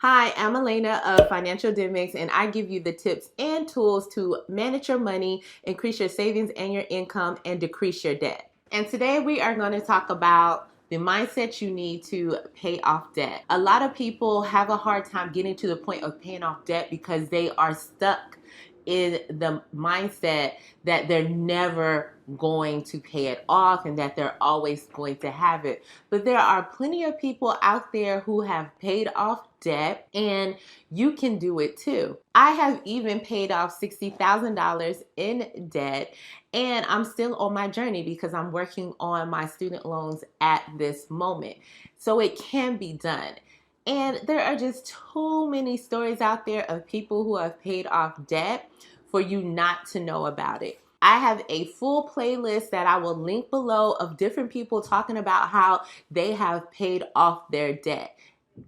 Hi, I'm Elena of Financial Demics, and I give you the tips and tools to manage your money, increase your savings and your income, and decrease your debt. And today we are going to talk about the mindset you need to pay off debt. A lot of people have a hard time getting to the point of paying off debt because they are stuck in the mindset that they're never going to pay it off and that they're always going to have it. But there are plenty of people out there who have paid off debt, and you can do it too. I have even paid off $60,000 in debt, and I'm still on my journey because I'm working on my student loans at this moment. So it can be done. And there are just too many stories out there of people who have paid off debt for you not to know about it. I have a full playlist that I will link below of different people talking about how they have paid off their debt.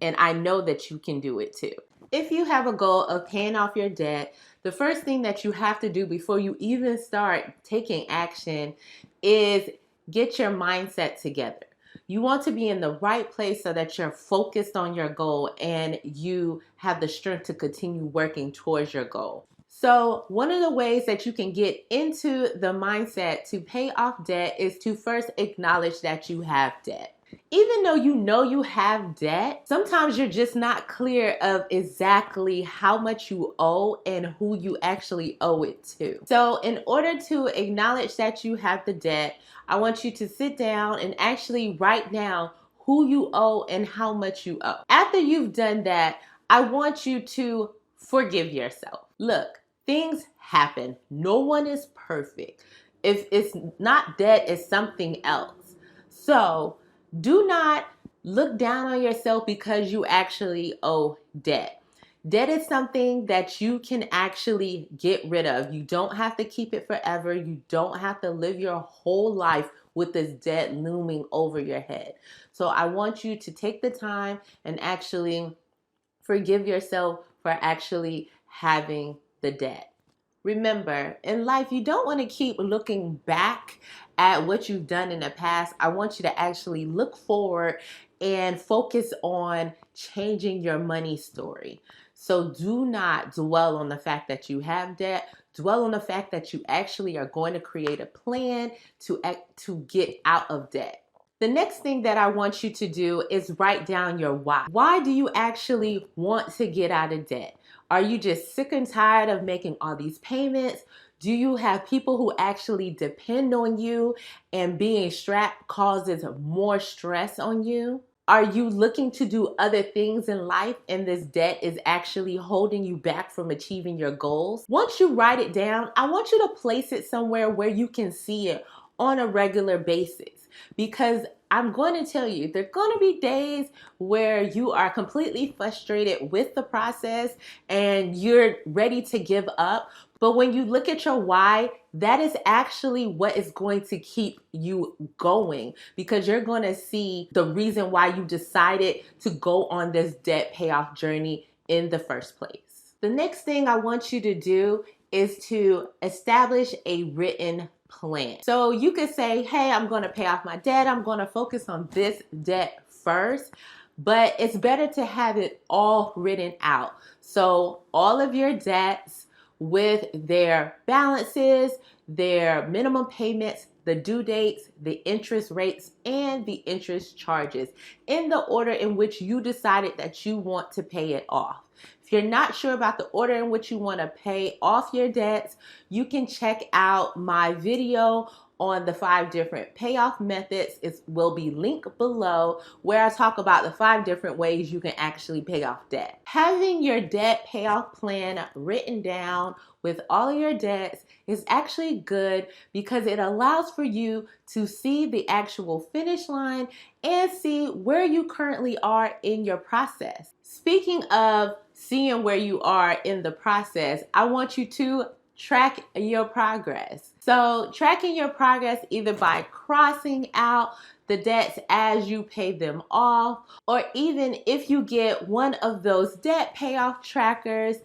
And I know that you can do it too. If you have a goal of paying off your debt, the first thing that you have to do before you even start taking action is get your mindset together. You want to be in the right place so that you're focused on your goal and you have the strength to continue working towards your goal. So one of the ways that you can get into the mindset to pay off debt is to first acknowledge that you have debt. Even though you know you have debt, sometimes you're just not clear of exactly how much you owe and who you actually owe it to. So in order to acknowledge that you have the debt, I want you to sit down and actually write down who you owe and how much you owe. After you've done that, I want you to forgive yourself. Look, things happen. No one is perfect. If it's not debt, it's something else. So do not look down on yourself because you actually owe debt. Debt is something that you can actually get rid of. You don't have to keep it forever. You don't have to live your whole life with this debt looming over your head. So I want you to take the time and actually forgive yourself for actually having the debt. Remember, in life, you don't want to keep looking back at what you've done in the past. I want you to actually look forward and focus on changing your money story. So do not dwell on the fact that you have debt. Dwell on the fact that you actually are going to create a plan to get out of debt. The next thing that I want you to do is write down your why. Why do you actually want to get out of debt? Are you just sick and tired of making all these payments? Do you have people who actually depend on you and being strapped causes more stress on you? Are you looking to do other things in life and this debt is actually holding you back from achieving your goals? Once you write it down, I want you to place it somewhere where you can see it on a regular basis. Because I'm going to tell you, there are going to be days where you are completely frustrated with the process and you're ready to give up. But when you look at your why, that is actually what is going to keep you going, because you're going to see the reason why you decided to go on this debt payoff journey in the first place. The next thing I want you to do is to establish a written plan. So you could say, hey, I'm going to pay off my debt. I'm going to focus on this debt first. But it's better to have it all written out. So all of your debts with their balances, their minimum payments, the due dates, the interest rates, and the interest charges in the order in which you decided that you want to pay it off. If you're not sure about the order in which you want to pay off your debts, you can check out my video on the 5 different payoff methods. It will be linked below, where I talk about the 5 different ways you can actually pay off debt. Having your debt payoff plan written down with all of your debts is actually good because it allows for you to see the actual finish line and see where you currently are in your process. Speaking of seeing where you are in the process, I want you to track your progress. So tracking your progress either by crossing out the debts as you pay them off, or even if you get one of those debt payoff trackers,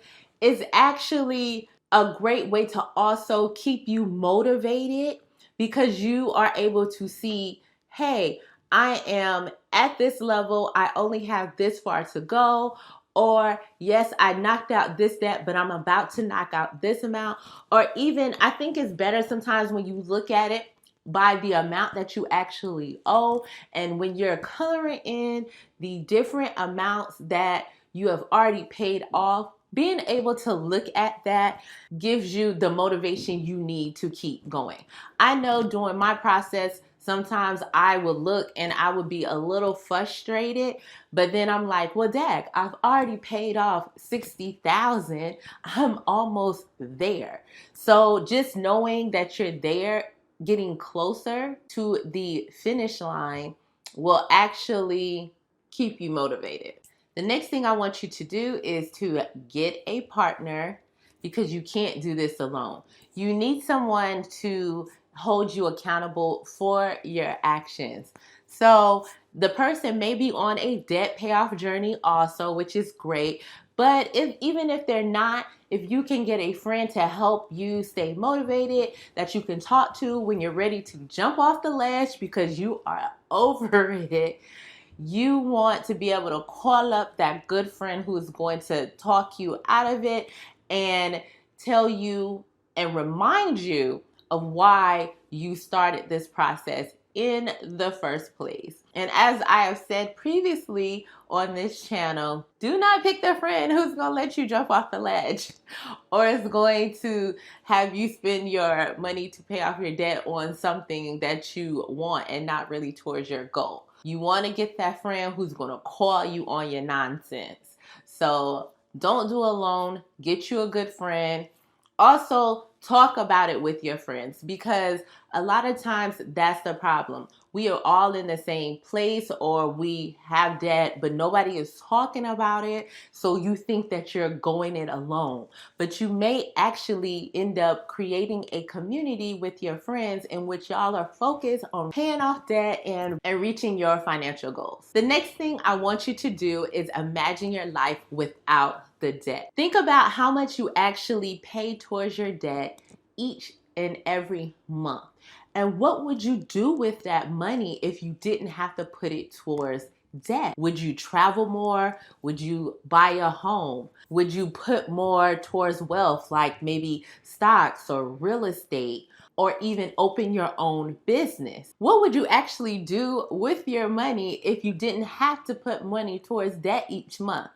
is actually a great way to also keep you motivated, because you are able to see, hey, I am at this level, I only have this far to go, Or yes, I knocked out this debt, but I'm about to knock out this amount. Or even, I think it's better sometimes when you look at it by the amount that you actually owe. And when you're coloring in the different amounts that you have already paid off, being able to look at that gives you the motivation you need to keep going. I know during my process, sometimes I would look and I would be a little frustrated, but then I'm like, well, dag, I've already paid off 60,000. I'm almost there. So just knowing that you're there, getting closer to the finish line will actually keep you motivated. The next thing I want you to do is to get a partner, because you can't do this alone. You need someone to hold you accountable for your actions. So the person may be on a debt payoff journey also, which is great. But even if they're not, if you can get a friend to help you stay motivated, that you can talk to when you're ready to jump off the ledge because you are over it, you want to be able to call up that good friend who is going to talk you out of it and tell you and remind you of why you started this process in the first place. And as I have said previously on this channel, do not pick the friend who's going to let you jump off the ledge or is going to have you spend your money to pay off your debt on something that you want and not really towards your goal. You want to get that friend who's going to call you on your nonsense. So don't do alone. Get you a good friend. Also, talk about it with your friends, because a lot of times that's the problem. We are all in the same place, or we have debt, but nobody is talking about it. So you think that you're going it alone, but you may actually end up creating a community with your friends in which y'all are focused on paying off debt and reaching your financial goals. The next thing I want you to do is imagine your life without the debt. Think about how much you actually pay towards your debt each and every month. And what would you do with that money if you didn't have to put it towards debt? Would you travel more? Would you buy a home? Would you put more towards wealth, like maybe stocks or real estate, or even open your own business? What would you actually do with your money if you didn't have to put money towards debt each month?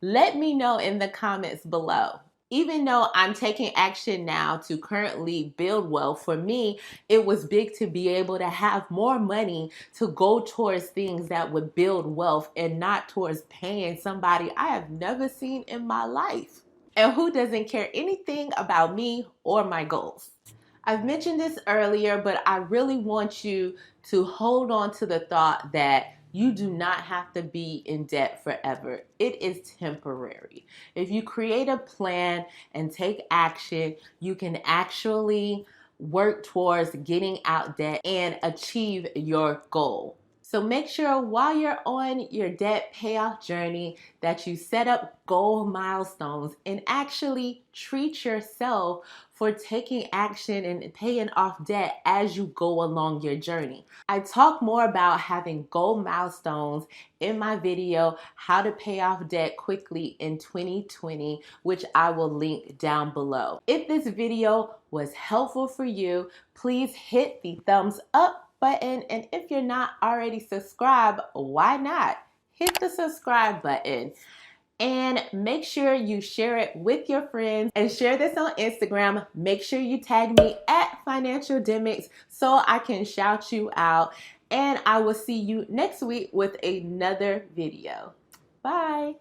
Let me know in the comments below. Even though I'm taking action now to currently build wealth, for me, it was big to be able to have more money to go towards things that would build wealth and not towards paying somebody I have never seen in my life and who doesn't care anything about me or my goals. I've mentioned this earlier, but I really want you to hold on to the thought that you do not have to be in debt forever. It is temporary. If you create a plan and take action, you can actually work towards getting out debt and achieve your goal. So make sure while you're on your debt payoff journey that you set up goal milestones and actually treat yourself for taking action and paying off debt as you go along your journey. I talk more about having goal milestones in my video, How to Pay Off Debt Quickly in 2020, which I will link down below. If this video was helpful for you, please hit the thumbs up button. And if you're not already subscribed, why not? Hit the subscribe button. And make sure you share it with your friends and share this on Instagram. Make sure you tag me at Financial Demics so I can shout you out. And I will see you next week with another video. Bye.